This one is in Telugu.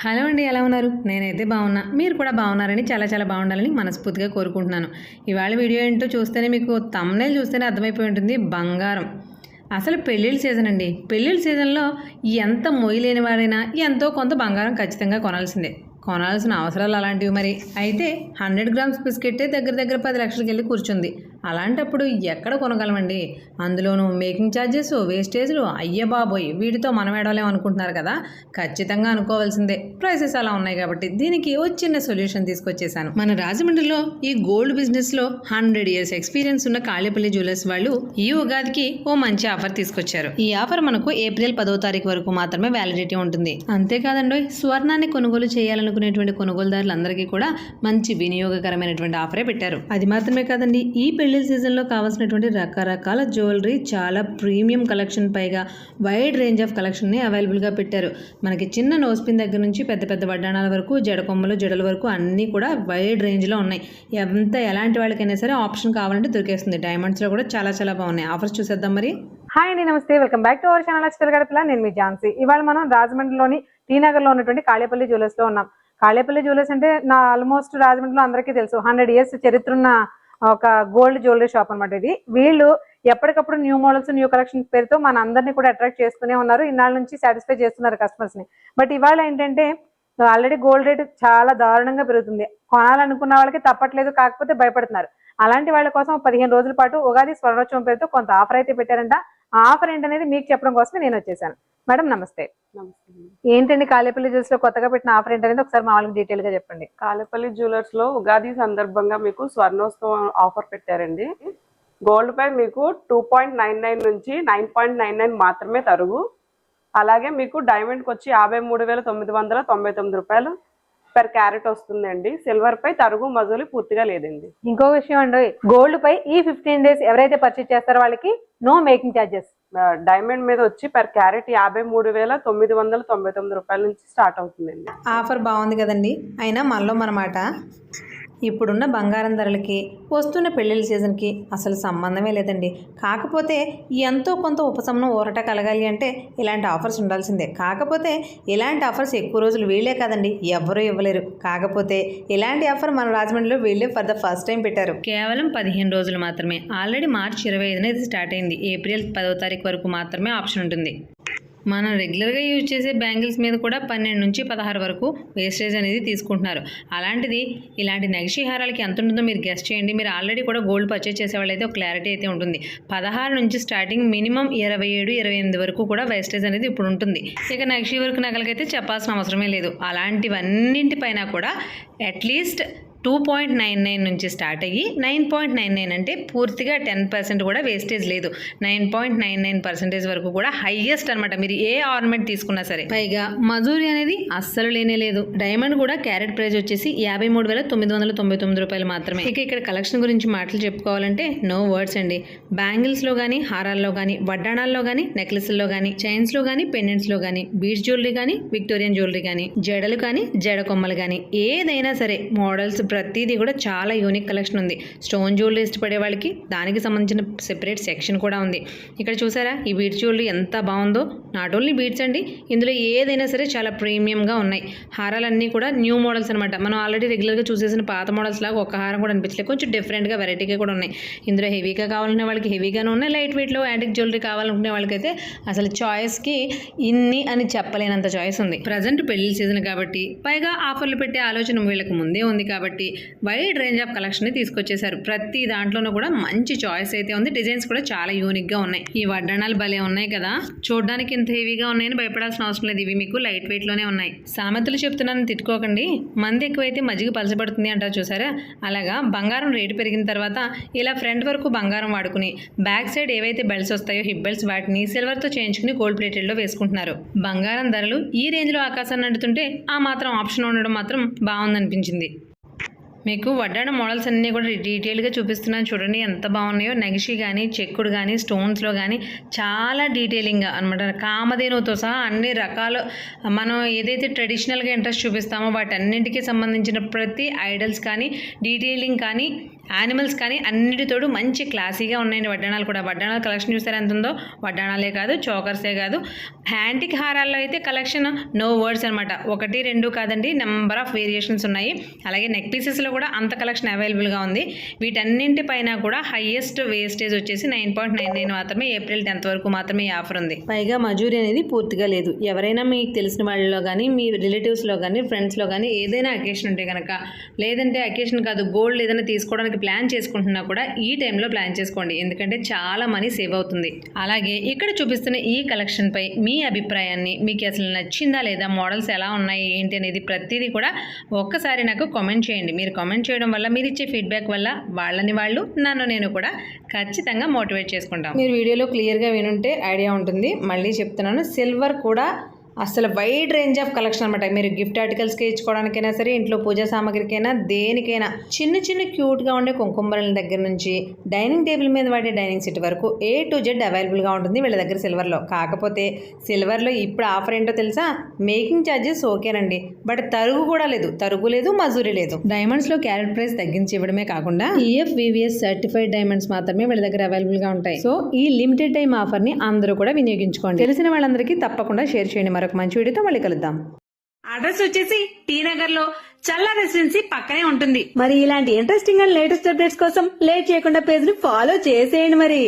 హలో అండి, ఎలా ఉన్నారు? నేనైతే బాగున్నా. మీరు కూడా బాగున్నారని చాలా బాగుండాలని మనస్ఫూర్తిగా కోరుకుంటున్నాను. ఇవాళ వీడియో ఏంటో చూస్తేనే మీకు థంబ్నెయిల్ చూస్తేనే అర్థమైపోయి ఉంటుంది. బంగారం. అసలు పెళ్ళిళ్ళ సీజన్ అండి. పెళ్ళిళ్ళ సీజన్లో ఎంత మొయ్యలేని వారైనా ఎంతో కొంత బంగారం ఖచ్చితంగా కొనాల్సిందే. కొనాల్సిన అవసరాలు అలాంటివి మరి. అయితే 100 గ్రామ్స్ బిస్కెట్టే దగ్గర 10 లక్షలకి వెళ్ళి కూర్చుంది. అలాంటప్పుడు ఎక్కడ కొనగలమండి? అందులోనూ మేకింగ్ ఛార్జెస్, వేస్టేజ్లు, అయ్య బాబోయ్, వీటితో మనం ఏడవలేం అనుకుంటున్నారు కదా? ఖచ్చితంగా అనుకోవాల్సిందే. ప్రైసెస్ అలా ఉన్నాయి కాబట్టి దీనికి ఓ చిన్న సొల్యూషన్ తీసుకొచ్చేసాను. మన రాజమండ్రిలో ఈ గోల్డ్ బిజినెస్లో 100 years ఎక్స్పీరియన్స్ ఉన్న కాళేపల్లి జ్యువెలర్స్ వాళ్ళు ఈ ఉగాదికి ఓ మంచి ఆఫర్ తీసుకొచ్చారు. ఈ ఆఫర్ మనకు ఏప్రిల్ 10వ తారీఖు వరకు మాత్రమే వ్యాలిడిటీ ఉంటుంది. అంతేకాదండి, స్వర్ణాన్ని కొనుగోలు చేయాలనుకునేటువంటి కొనుగోలుదారులందరికీ కూడా మంచి వినియోగకరమైనటువంటి ఆఫరే పెట్టారు. అది మాత్రమే కాదండి, ఈ పెళ్లి సీజన్లో కావాల్సినటువంటి రకరకాల జ్యువెలరీ, చాలా ప్రీమియం కలెక్షన్, పైగా వైడ్ రేంజ్ ఆఫ్ కలెక్షన్ని అవైలబుల్గా పెట్టారు. మనకి చిన్న నోస్ పిన్ దగ్గర నుంచి పెద్ద వడ్డాణాల వరకు, జడకొమ్మలు, జడల వరకు అన్నీ కూడా వైడ్ రేంజ్లో ఉన్నాయి. ఎలాంటి వాళ్ళకైనా సరే ఆప్షన్ కావాలంటే దొరికేస్తుంది. డైమండ్స్లో కూడా చాలా బాగున్నాయి. ఆఫర్స్ చూసేద్దాం మరి. హాయ్ అండి, నమస్తే, welcome back to our channel Akshara Gadapala. నేను మీ ఝాన్సీ. ఇవాళ మనం రాజమండ్రిలోని టీ నగర్లో ఉన్నటువంటి కాళేపల్లి జ్యువెలర్స్లో ఉన్నాం. కాళేపల్లి జ్యువెలర్స్ అంటే ఆల్మోస్ట్ రాజమండ్రిలో అందరికీ తెలుసు. 100 years చరిత్ర ఉన్న ఒక గోల్డ్ జ్యువెలరీ షాప్ అనమాట ఇది. వీళ్ళు ఎప్పటికప్పుడు న్యూ మోడల్స్, న్యూ కలెక్షన్స్ పేరుతో మన అందరినీ కూడా అట్రాక్ట్ చేస్తూనే ఉన్నారు. ఇన్నాళ్ళ నుంచి సాటిస్ఫై చేస్తున్నారు కస్టమర్స్ ని. బట్ ఇవాళ ఏంటంటే ఆల్రెడీ గోల్డ్ రేట్ చాలా దారుణంగా పెరుగుతుంది. కొనాలనుకున్న వాళ్ళకి తప్పట్లేదు, కాకపోతే భయపడుతున్నారు. అలాంటి వాళ్ళ కోసం 15 రోజుల పాటు ఉగాది స్వర్ణోత్సవం పేరుతో కొంత ఆఫర్ అయితే పెట్టారంట. ఆ ఆఫర్ ఏంటనేది మీకు చెప్పడం కోసమే నేను వచ్చేసాను. మేడం నమస్తే. ఏంటండి కాళేపల్లి జ్యువెలర్స్ లో కొత్తగా పెట్టిన ఆఫర్ ఏంటనేది ఒకసారి మా వాళ్ళకి డీటెయిల్ గా చెప్పండి. కాళేపల్లి జ్యువెలర్స్ లో ఉగాది సందర్భంగా మీకు స్వర్ణోత్సవం ఆఫర్ పెట్టారండి. గోల్డ్ పై మీకు 2.99 నుంచి 9.99 మాత్రమే తరుగు. అలాగే మీకు డైమండ్ కి వచ్చి 53,999 రూపాయలు పర్ క్యారెట్ వస్తుందండి. సిల్వర్ పై తరుగు మజూలి పూర్తిగా లేదండి. ఇంకో విషయం అండి, గోల్డ్ పై ఈ 15 days ఎవరైతే పర్చేజ్ చేస్తారో వాళ్ళకి నో మేకింగ్ ఛార్జెస్. డైమండ్ మీద వచ్చి పర్ క్యారెట్ 53,999 రూపాయల నుంచి స్టార్ట్ అవుతుందండి. ఆఫర్ బాగుంది కదండి. అయినా మనమాట ఇప్పుడున్న బంగారం ధరలకి వస్తున్న పెళ్ళిళ్ళ సీజన్కి అసలు సంబంధమే లేదండి. కాకపోతే ఎంతో కొంత ఉపశమనం, ఊరట కలగాలి అంటే ఇలాంటి ఆఫర్స్ ఉండాల్సిందే. కాకపోతే ఇలాంటి ఆఫర్స్ ఎక్కువ రోజులు వీళ్ళే కాదండి, ఎవరూ ఇవ్వలేరు. కాకపోతే ఇలాంటి ఆఫర్ మన రాజమండ్రిలో వీళ్ళే ఫర్ ద ఫస్ట్ టైం పెట్టారు. కేవలం 15 రోజులు మాత్రమే. ఆల్రెడీ మార్చి 25న ఇది స్టార్ట్ అయింది. ఏప్రిల్ 10వ తారీఖు వరకు మాత్రమే ఆప్షన్ ఉంటుంది. మనం రెగ్యులర్గా యూజ్ చేసే బ్యాంగిల్స్ మీద కూడా 12 నుంచి 16 వరకు వేస్టేజ్ అనేది తీసుకుంటున్నారు. అలాంటిది ఇలాంటి నగిషీ హారాలకి ఎంత ఉంటుందో మీరు గెస్ట్ చేయండి. మీరు ఆల్రెడీ కూడా గోల్డ్ పర్చేజ్ చేసేవాళ్ళైతే ఒక క్లారిటీ అయితే ఉంటుంది. 16 నుంచి స్టార్టింగ్ మినిమం 27-28 వరకు కూడా వేస్టేజ్ అనేది ఇప్పుడు ఉంటుంది. ఇక నగిషీ వర్క్ నగలకైతే చెప్పాల్సిన అవసరమే లేదు. అలాంటివన్నింటిపైన కూడా అట్లీస్ట్ 2.99 నుంచి స్టార్ట్ అయ్యి 9.99 అంటే పూర్తిగా 10% కూడా వేస్టేజ్ లేదు. 9.99% వరకు కూడా హైయెస్ట్ అనమాట. మీరు ఏ ఆర్నమెంట్ తీసుకున్నా సరే. పైగా మజూరీ అనేది అస్సలు లేనే లేదు. డైమండ్ కూడా క్యారెట్ ప్రైస్ వచ్చేసి 53,999 రూపాయలు మాత్రమే. ఇక ఇక్కడ కలెక్షన్ గురించి మాటలు చెప్పుకోవాలంటే నో వర్డ్స్ అండి. బ్యాంగిల్స్లో కానీ, హారాల్లో కానీ, వడ్డాణాల్లో కానీ, నెక్లెస్లో కానీ, చైన్స్లో కానీ, పెండెంట్స్లో కానీ, బీడ్స్ జ్యువెలరీ కానీ, విక్టోరియన్ జ్యువెలరీ కానీ, జడలు కానీ, జడ కొమ్మలు కానీ, ఏదైనా సరే మోడల్స్ ప్రతిదీ కూడా చాలా యూనిక్ కలెక్షన్ ఉంది. స్టోన్ జ్యువెలరీ ఇష్టపడే వాళ్ళకి దానికి సంబంధించిన సెపరేట్ సెక్షన్ కూడా ఉంది. ఇక్కడ చూసారా ఈ బీడ్స్ జ్యువెలరీ ఎంత బాగుందో. నాట్ ఓన్లీ బీడ్స్ అండి, ఇందులో ఏదైనా సరే చాలా ప్రీమియంగా ఉన్నాయి. హారాలన్నీ కూడా న్యూ మోడల్స్ అనమాట. మనం ఆల్రెడీ రెగ్యులర్గా చూసేసిన పాత మోడల్స్ లాగా ఒక్క హారం కూడా అనిపించలేదు. కొంచెం డిఫరెంట్గా వెరైటీగా కూడా ఉన్నాయి. ఇందులో హెవీగా కావాలనే వాళ్ళకి హెవీగానే ఉన్నాయి. లైట్ వెయిట్లో యాంటిక్ జ్యువెలరీ కావాలనుకునే వాళ్ళకైతే అసలు చాయిస్కి ఇన్ని అని చెప్పలేనంత చాయిస్ ఉంది. ప్రజెంట్ పెళ్లి సీజన్ కాబట్టి, పైగా ఆఫర్లు పెట్టే ఆలోచన వీళ్ళకి ముందే ఉంది కాబట్టి వైడ్ రేంజ్ ఆఫ్ కలెక్షన్ తీసుకొచ్చేసారు. ప్రతి దాంట్లోనూ కూడా మంచి చాయిస్ అయితే ఉంది. డిజైన్స్ కూడా చాలా యూనిక్ గా ఉన్నాయి. ఈ వడ్డాణాలు భలే ఉన్నాయి కదా, చూడడానికి ఇంత హెవీగా ఉన్నాయని భయపడాల్సిన అవసరం లేదు. ఇవి మీకు లైట్ వెయిట్ లోనే ఉన్నాయి. సామెతలు చెప్తున్నాను తిట్టుకోకండి. మంది ఎక్కువైతే మజ్జిగ పలచబడుతుంది అంటారు చూసారా, అలాగా బంగారం రేటు పెరిగిన తర్వాత ఇలా ఫ్రంట్ వరకు బంగారం వాడుకుని బ్యాక్ సైడ్ ఏవైతే బెల్ట్స్ వస్తాయో హిప్ బెల్ట్స్, వాటిని సిల్వర్ తో చేయించుకుని గోల్డ్ ప్లేటెడ్ లో వేసుకుంటున్నారు. బంగారం ధరలు ఈ రేంజ్ లో ఆకాశాన్ని అంటుతుంటే ఆ మాత్రం ఆప్షన్ ఉండడం మాత్రం బాగుందనిపించింది. మీకు వడ్డాణ మోడల్స్ అన్నీ కూడా డీటెయిల్గా చూపిస్తున్నాను చూడండి ఎంత బాగున్నాయో. నగిషి కానీ, చెక్కుడు కానీ, స్టోన్స్లో కానీ చాలా డీటెయిలింగ్గా అనమాట. కామధేనుతో సహా అన్ని రకాలు మనం ఏదైతే ట్రెడిషనల్గా ఇంట్రెస్ట్ చూపిస్తామో వాటన్నింటికి సంబంధించిన ప్రతి ఐడల్స్ కానీ, డీటెయిలింగ్ కానీ, యానిమల్స్ కానీ అన్నిటితోడు మంచి క్లాసీగా ఉన్నాయండి వడ్డాణాలు కూడా. వడ్డాణాల కలెక్షన్ చూసారా ఎంత ఉందో. వడ్డాణాలే కాదు, చోకర్సే కాదు, హ్యాంటిక్ హారాల్లో అయితే కలెక్షన్ నో వర్డ్స్ అనమాట. 1, 2 కాదండి, నెంబర్ ఆఫ్ వేరియేషన్స్ ఉన్నాయి. అలాగే నెక్ పీసెస్లో కూడా అంత కలెక్షన్ అవైలబుల్గా ఉంది. వీటన్నింటిపైన కూడా హైయెస్ట్ వేస్టేజ్ వచ్చేసి 9.99 మాత్రమే. ఏప్రిల్ 10th వరకు మాత్రమే ఈ ఆఫర్ ఉంది. పైగా మజూరీ అనేది పూర్తిగా లేదు. ఎవరైనా మీకు తెలిసిన వాళ్ళలో కానీ, మీ రిలేటివ్స్లో కానీ, ఫ్రెండ్స్లో కానీ ఏదైనా అకేషన్ ఉంటే కనుక, లేదంటే అకేషన్ కాదు గోల్డ్ ఏదైనా తీసుకోవడానికి ప్లాన్ చేసుకుంటున్నా కూడా ఈ టైంలో ప్లాన్ చేసుకోండి. ఎందుకంటే చాలా మనీ సేవ్ అవుతుంది. అలాగే ఇక్కడ చూపిస్తున్న ఈ కలెక్షన్ పై మీ అభిప్రాయాన్ని, మీకు అసలు నచ్చిందా లేదా, మోడల్స్ ఎలా ఉన్నాయి ఏంటి అనేది ప్రతిదీ కూడా ఒక్కసారి నాకు కామెంట్ చేయండి. మీరు కామెంట్ చేయడం వల్ల, మీరు ఇచ్చే ఫీడ్బ్యాక్ వల్ల వాళ్ళని వాళ్ళు, నన్ను నేను కూడా ఖచ్చితంగా మోటివేట్ చేసుకుంటాం. మీరు వీడియోలో క్లియర్గా వినుంటే ఐడియా ఉంటుంది. మళ్ళీ చెప్తున్నాను, సిల్వర్ కూడా అసలు వైడ్ రేంజ్ ఆఫ్ కలెక్షన్ అనమాట. మీరు గిఫ్ట్ ఆర్టికల్స్కి ఇచ్చుకోవడానికైనా సరే, ఇంట్లో పూజా సామాగ్రికైనా, దేనికైనా చిన్న చిన్న క్యూట్గా ఉండే కుంకుమరల దగ్గర నుంచి డైనింగ్ టేబుల్ మీద వాడే డైనింగ్ సెట్ వరకు A to Z అవైలబుల్గా ఉంటుంది వీళ్ళ దగ్గర సిల్వర్లో. కాకపోతే సిల్వర్లో ఇప్పుడు ఆఫర్ ఏంటో తెలుసా? మేకింగ్ ఛార్జెస్ ఓకేనండి, బట్ తరుగు కూడా లేదు. తరుగు లేదు, మజూరీ లేదు. డైమండ్స్లో క్యారెట్ ప్రైస్ తగ్గించి ఇవ్వడమే కాకుండా EFVVS సర్టిఫైడ్ డైమండ్స్ మాత్రమే వీళ్ళ దగ్గర అవైలబుల్గా ఉంటాయి. సో ఈ లిమిటెడ్ టైం ఆఫర్ని అందరూ కూడా వినియోగించుకోండి. తెలిసిన వాళ్ళందరికీ తప్పకుండా షేర్ చేయండి. మరొక మంచి వీడియోతో మళ్ళీ కలుద్దాం. అడ్రస్ వచ్చేసి టీ నగర్ లో చల్లా రెసిడెన్సీ పక్కనే ఉంటుంది. మరి ఇలాంటి ఇంట్రెస్టింగ్ అండ్ లేటెస్ట్ అప్డేట్స్ కోసం లేట్ చేయకుండా పేజ్ ని ఫాలో చేసేయండి మరి.